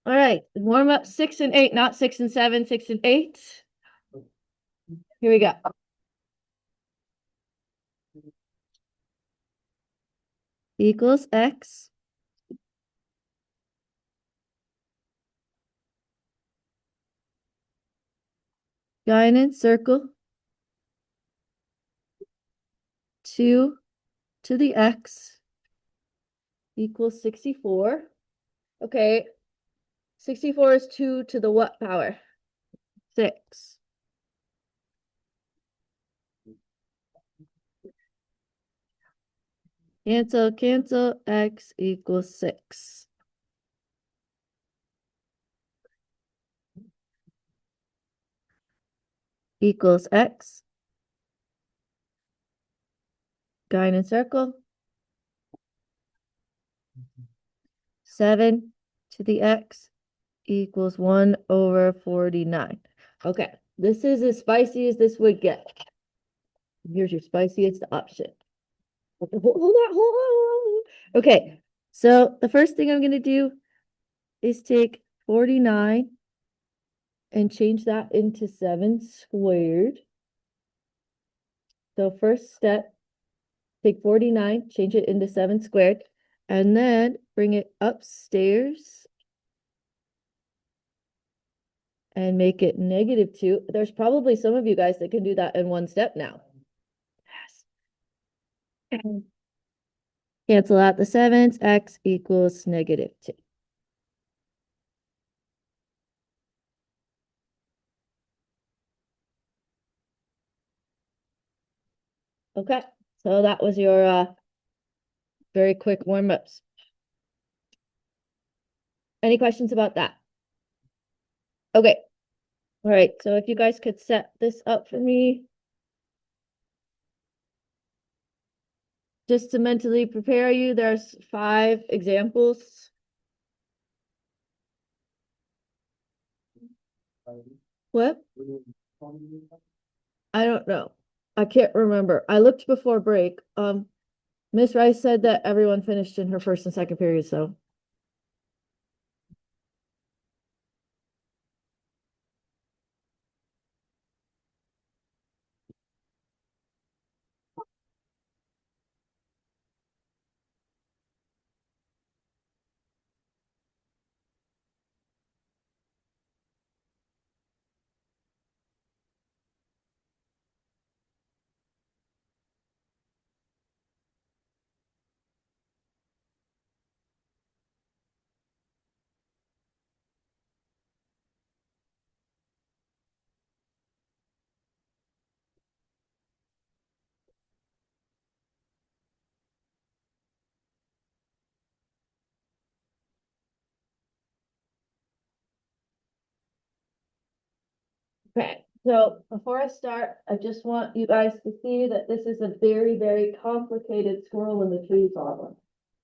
All right, warm up 6 and 8, not 6 and 7, 6 and 8. Here we go. Equals x. Guidance circle. 2 to the x equals 64. Okay, 64 is 2 to the what power? 6. Cancel, cancel, x equals 6. Equals x. Guidance circle. 7 to the x equals 1 over 49. Okay, this is as spicy as this would get. Here's your spiciest option. Hold on, hold on. Okay, so the first thing I'm going to do is take 49 and change that into 7 squared. So first step, take 49, change it into 7 squared, and then bring it upstairs and make it -2. There's probably some of you guys that can do that in one step now. Yes. Cancel out the 7s, x equals -2. Okay, so that was your very quick warm-ups. Any questions about that? Okay. All right, so if you guys could set this up for me. Just to mentally prepare you, there's 5 examples. What? I don't know. I can't remember. I looked before break. Miss Rice said that everyone finished in her first and second period, so. Okay, so before I start, I just want you guys to see that this is a very, very complicated squirrel in the tree problem,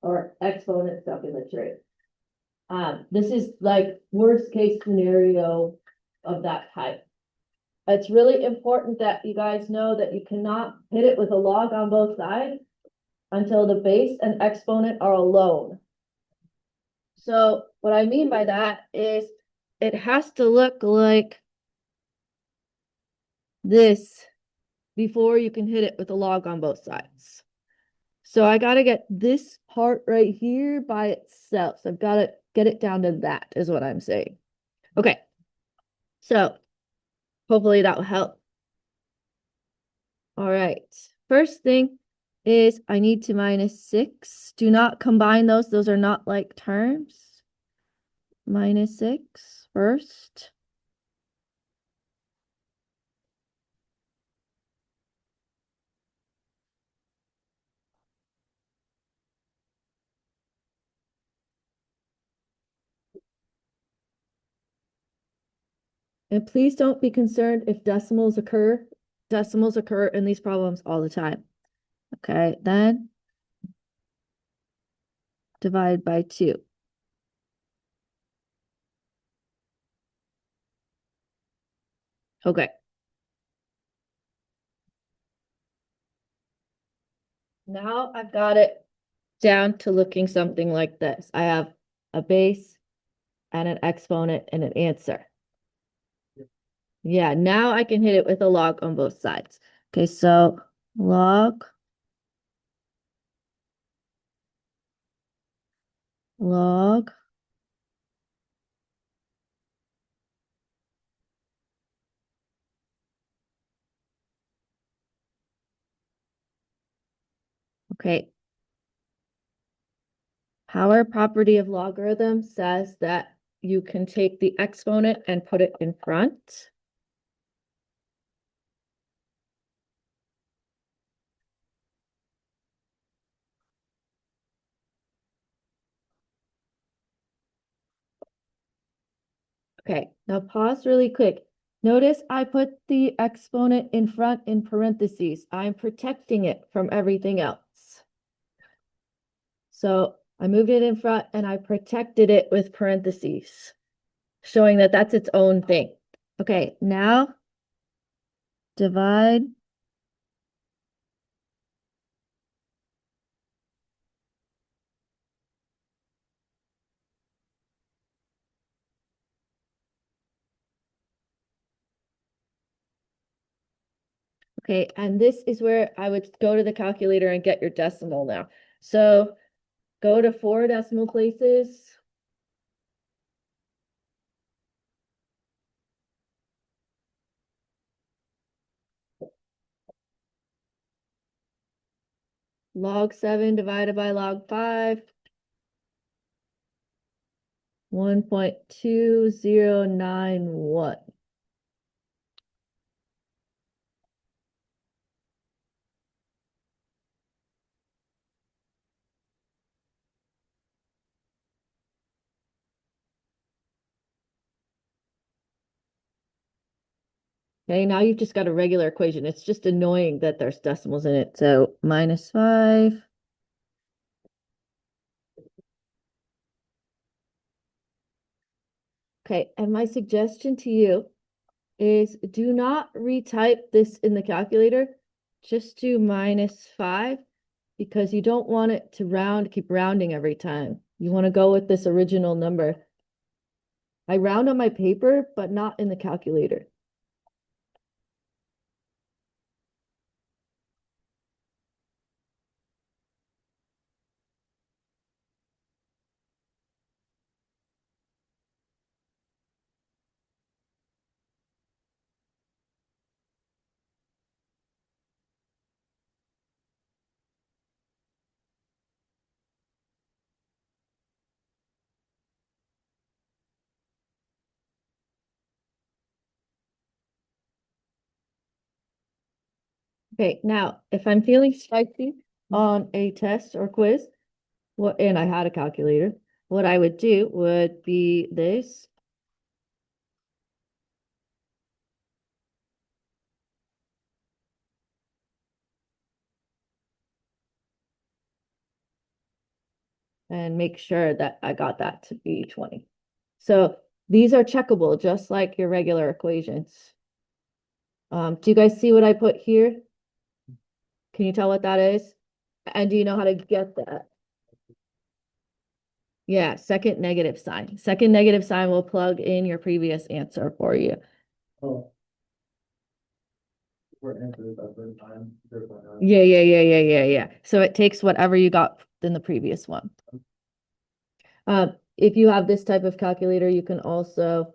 or exponent stuff in the tree. This is like worst case scenario of that type. It's really important that you guys know that you cannot hit it with a log on both sides until the base and exponent are alone. So what I mean by that is it has to look like this before you can hit it with a log on both sides. So I got to get this part right here by itself. So I've got to get it down to that is what I'm saying. Okay. So hopefully that will help. All right. First thing is I need to -6. Do not combine those. Those are not like terms. -6 first. And please don't be concerned if decimals occur. Decimals occur in these problems all the time. Okay, then divide by 2. Okay. Now I've got it down to looking something like this. I have a base and an exponent and an answer. Yeah, now I can hit it with a log on both sides. Okay, so log, log. Okay. Power property of logarithm says that you can take the exponent and put it in front. Okay, now pause really quick. Notice I put the exponent in front in parentheses. I'm protecting it from everything else. So I moved it in front and I protected it with parentheses, showing that that's its own thing. Okay, now divide. Okay, and this is where I would go to the calculator and get your decimal now. So go to 4 decimal places. Log 7 divided by log 5. 1.2091. Okay, now you've just got a regular equation. It's just annoying that there's decimals in it. So -5. Okay, and my suggestion to you is do not retype this in the calculator. Just do -5 because you don't want it to keep rounding every time. You want to go with this original number. I round on my paper, but not in the calculator. Okay, now if I'm feeling spicy on a test or quiz, and I had a calculator, what I would do would be this. And make sure that I got that to be 20. So these are checkable, just like your regular equations. Do you guys see what I put here? Can you tell what that is? And do you know how to get that? Yeah, second negative sign. Second negative sign will plug in your previous answer for you. Oh. For answers at the time. Yeah. So it takes whatever you got in the previous one. If you have this type of calculator, you can also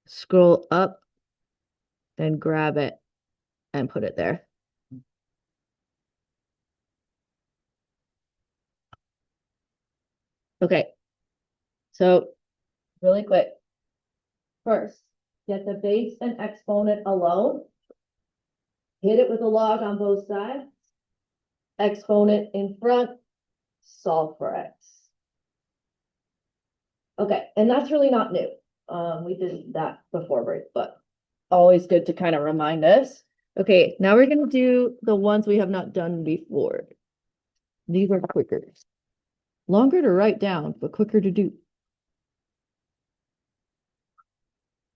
scroll up and grab it and put it there. Okay, so really quick. First, get the base and exponent alone. Hit it with a log on both sides. Exponent in front, solve for x. Okay, and that's really not new. We did that before break, but always good to kind of remind us. Okay, now we're gonna do the ones we have not done before. These are quicker. Longer to write down, but quicker to do.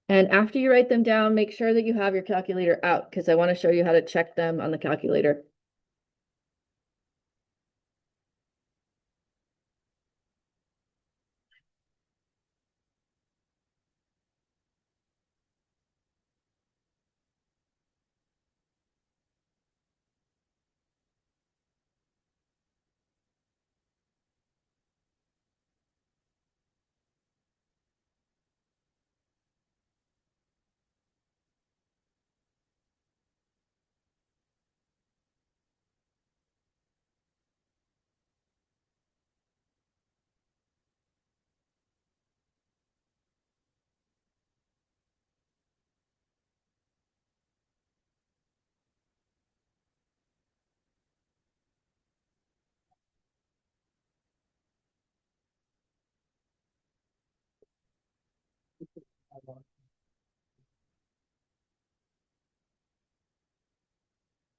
And after you write them down, make sure that you have your calculator out because I want to show you how to check them on the calculator.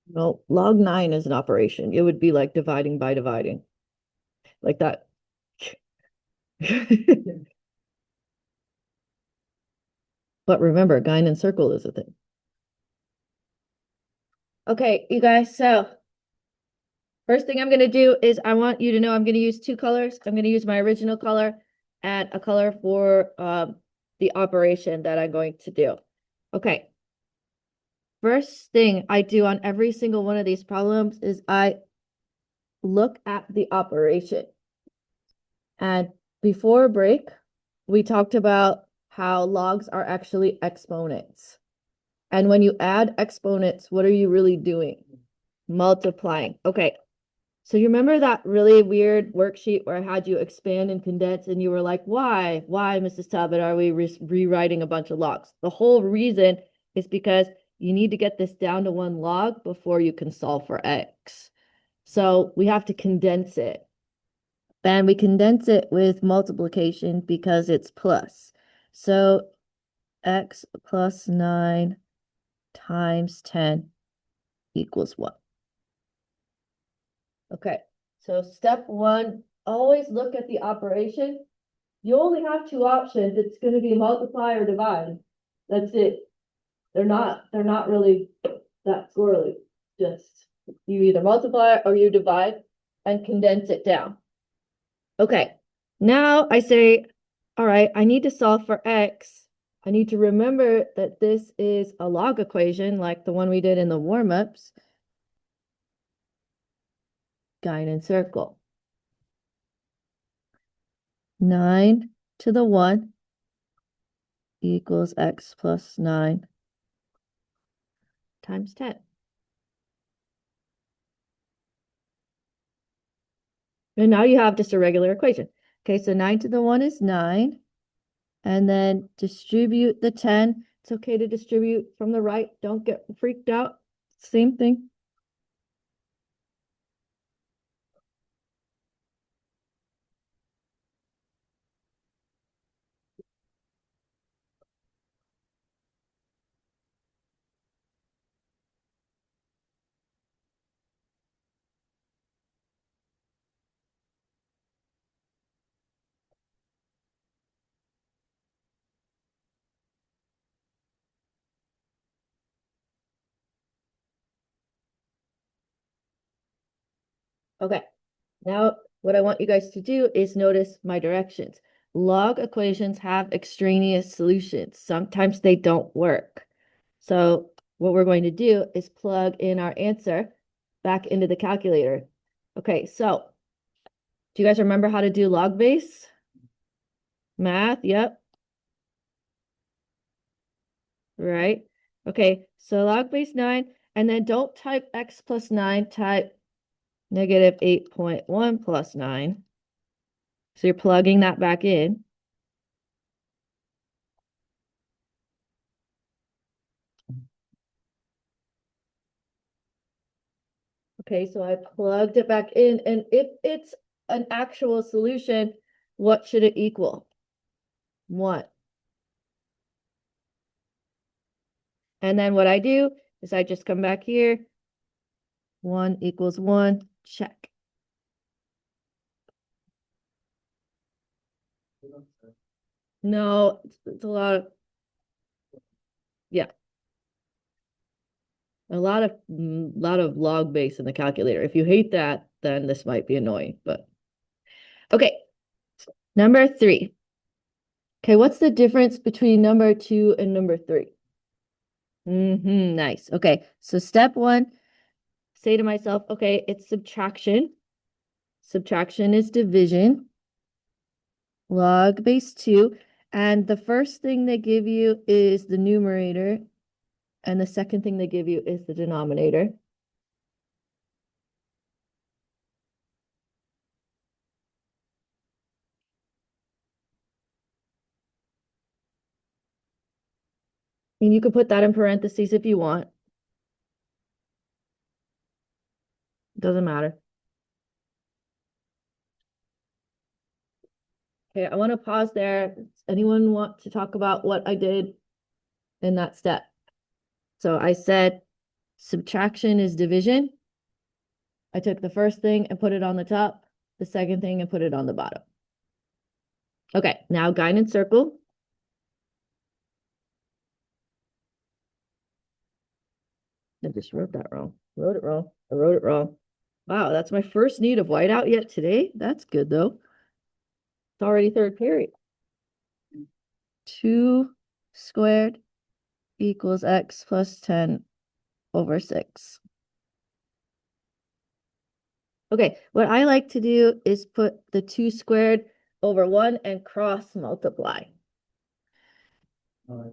Well, log 9 is an operation. It would be like dividing by dividing, like that. But remember, Guinan circle is a thing. Okay, you guys, so first thing I'm going to do is I want you to know I'm going to use two colors. I'm going to use my original color and a color for the operation that I'm going to do. Okay. First thing I do on every single one of these problems is I look at the operation. And before break, we talked about how logs are actually exponents. And when you add exponents, what are you really doing? Multiplying. Okay. So you remember that really weird worksheet where I had you expand and condense and you were like, why? Why, Mrs. Talbot, are we rewriting a bunch of logs? The whole reason is because you need to get this down to one log before you can solve for x. So we have to condense it. And we condense it with multiplication because it's plus. So x plus 9 times 10 equals 1. Okay, so step one, always look at the operation. You only have two options. It's going to be multiply or divide. That's it. They're not really that squirrely. Just you either multiply or you divide and condense it down. Okay, now I say, all right, I need to solve for x. I need to remember that this is a log equation like the one we did in the warm-ups. Guinan circle. 9 to the 1 equals x plus 9 times 10. And now you have just a regular equation. Okay, so 9 to the 1 is 9. And then distribute the 10. It's okay to distribute from the right. Don't get freaked out. Same thing. Okay, now what I want you guys to do is notice my directions. Log equations have extraneous solutions. Sometimes they don't work. So what we're going to do is plug in our answer back into the calculator. Okay, so do you guys remember how to do log base? Math, yep. Right. Okay, so log base 9, and then don't type x plus 9, type negative 8.1 plus 9. So you're plugging that back in. Okay, so I plugged it back in, and if it's an actual solution, what should it equal? 1. And then what I do is I just come back here. 1 equals 1, check. No, it's a lot of, yeah, a lot of log base in the calculator. If you hate that, then this might be annoying, but okay. Number 3. Okay, what's the difference between number 2 and number 3? Nice. Okay, so step 1, say to myself, okay, it's subtraction. Subtraction is division. Log base 2. And the first thing they give you is the numerator. And the second thing they give you is the denominator. And you could put that in parentheses if you want. Doesn't matter. Okay, I want to pause there. Does anyone want to talk about what I did in that step? So I said subtraction is division. I took the first thing and put it on the top, the second thing and put it on the bottom. Okay, now guidance circle. I just wrote that wrong. Wrote it wrong. I wrote it wrong. Wow, that's my first need of whiteout yet today. That's good though. It's already third period. 2 squared equals x plus 10 over 6. Okay, what I like to do is put the 2 squared over 1 and cross multiply. All right.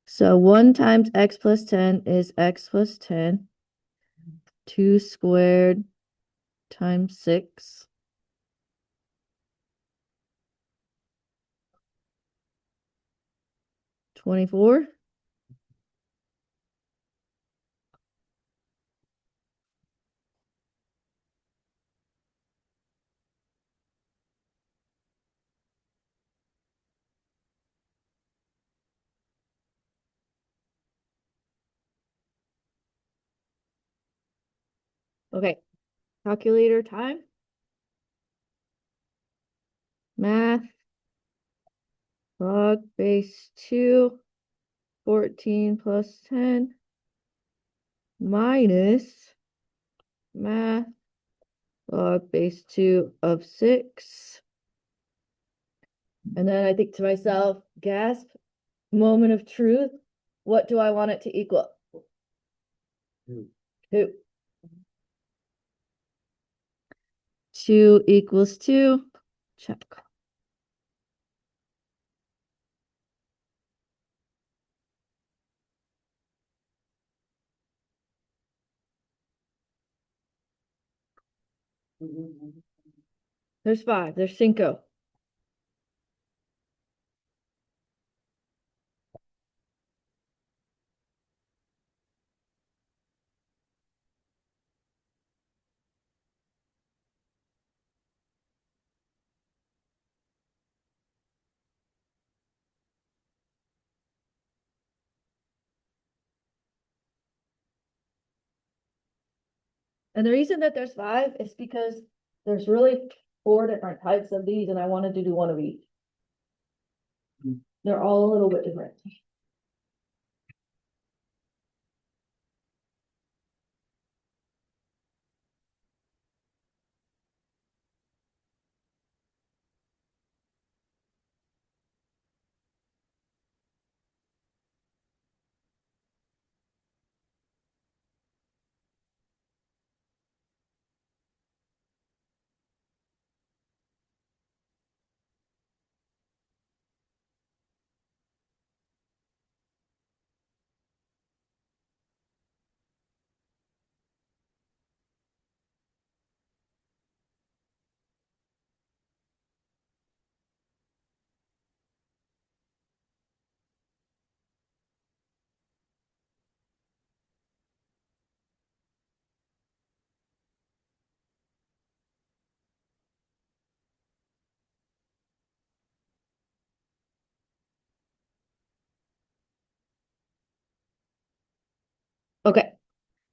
So 1 times x plus 10 is x plus 10. 2 squared times 6. $24. Okay, calculator time. Math. Log base 2, 14 plus 10 minus math log base 2 of 6. And then I think to myself, gasp, moment of truth. What do I want it to equal? 2. 2. 2 equals 2. Check. There's 5. There's 5. And the reason that there's 5 is because there's really 4 different types of these, and I wanted to do one of each. They're all a little bit different. Okay,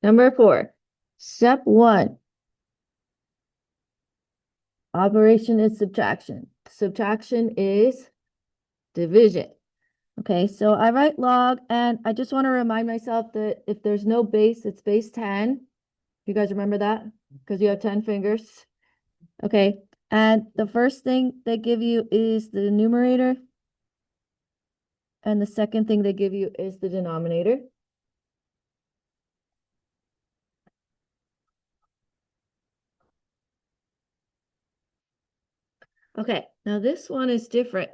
number 4. Step 1. Operation is subtraction. Subtraction is division. Okay, so I write log, and I just want to remind myself that if there's no base, it's base 10. You guys remember that? Because you have 10 fingers. Okay, and the first thing they give you is the numerator. And the second thing they give you is the denominator. Okay, now this one is different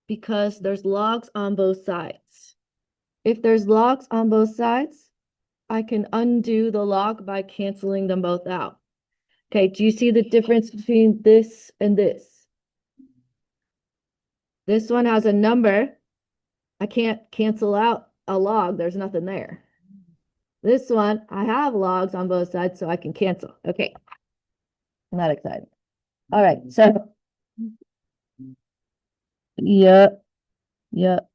because there's logs on both sides. If there's logs on both sides, I can undo the log by canceling them both out. Okay, do you see the difference between this and this? This one has a number. I can't cancel out a log. There's nothing there. This one, I have logs on both sides, so I can cancel. Okay. Not exciting. All right, so Yep, yep.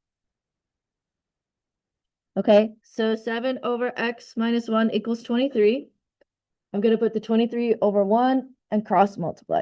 Okay, so 7 over x minus 1 equals 23. I'm going to put the 23 over 1 and cross multiply.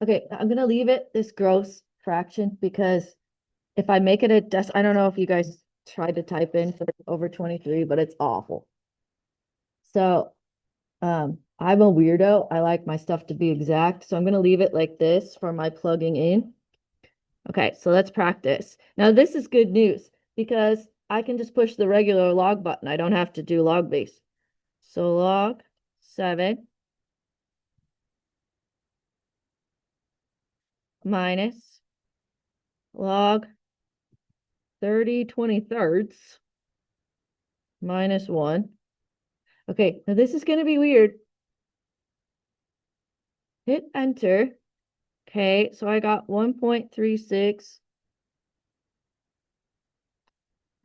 Okay, I'm going to leave it this gross fraction because if I make it I don't know if you guys tried to type in for over 23, but it's awful. So I'm a weirdo. I like my stuff to be exact. So I'm going to leave it like this for my plugging in. Okay, so let's practice. Now this is good news because I can just push the regular log button. I don't have to do log base. So log 7 minus log 30/23 minus 1. Okay, now this is going to be weird. Hit enter. Okay, so I got 1.36.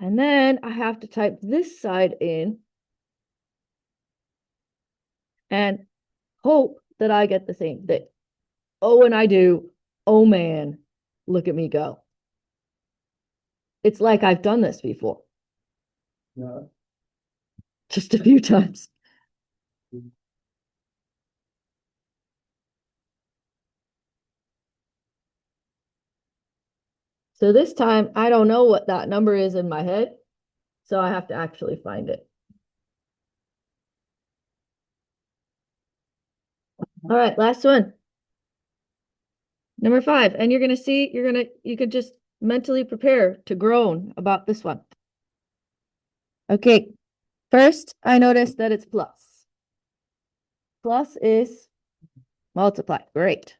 And then I have to type this side in and hope that I get the same thing. Oh, and I do. Oh man, look at me go. It's like I've done this before, Yeah. just a few times. So this time I don't know what that number is in my head, so I have to actually find it. All right, last one. Number 5. And you're gonna see, you could just mentally prepare to groan about this one. Okay, first I noticed that it's plus. Plus is multiply. Great.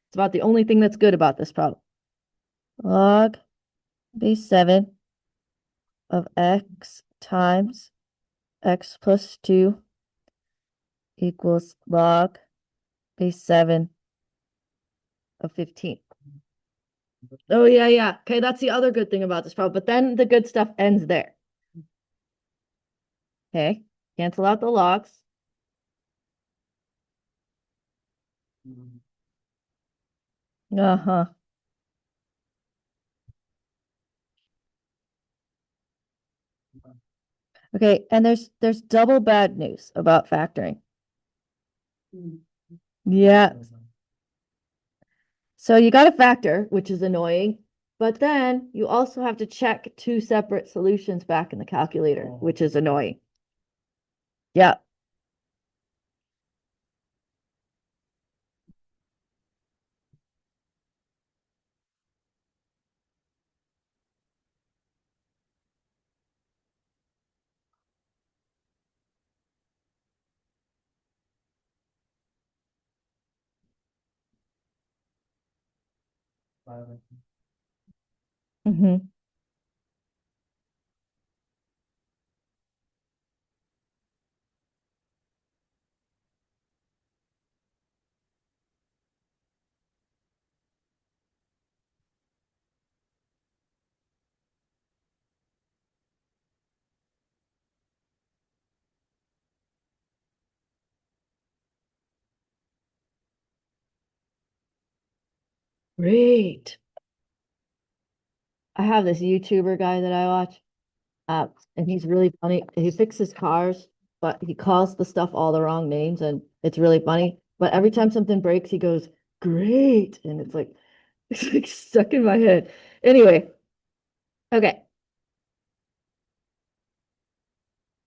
It's about the only thing that's good about this problem. Log base 7 of x times x plus 2 equals log base 7 of 15. Oh, yeah, yeah. Okay, that's the other good thing about this problem. But then the good stuff ends there. Okay, cancel out the logs. Uh-huh. Okay, and there's double bad news about factoring. Yeah. So you got a factor, which is annoying, but then you also have to check 2 separate solutions back in the calculator, which is annoying. Yeah. Hmm. Great. I have this YouTuber guy that I watch, and he's really funny. He fixes cars, but he calls the stuff all the wrong names, and it's really funny. But every time something breaks, he goes, "Great," and it's like it's like stuck in my head. Anyway, okay.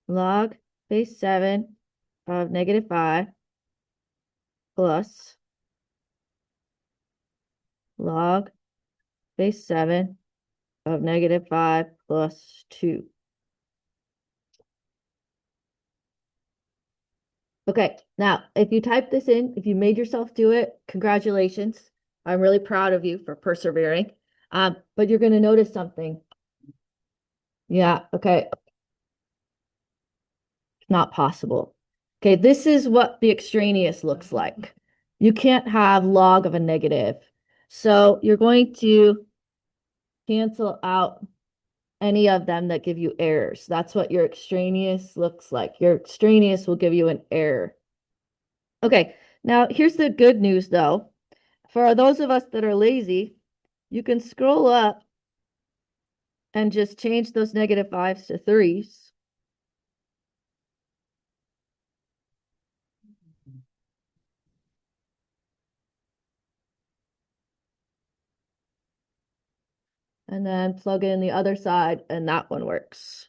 Log base 7 of -5 plus log base 7 of -5 plus 2. Okay, now if you type this in, if you made yourself do it, congratulations. I'm really proud of you for persevering. But you're going to notice something. Yeah, okay, not possible. Okay, this is what the extraneous looks like. You can't have log of a negative. So you're going to cancel out any of them that give you errors. That's what your extraneous looks like. Your extraneous will give you an error. Okay, now here's the good news though. For those of us that are lazy, you can scroll up and just change those negative fives to threes. And then plug in the other side, and that one works.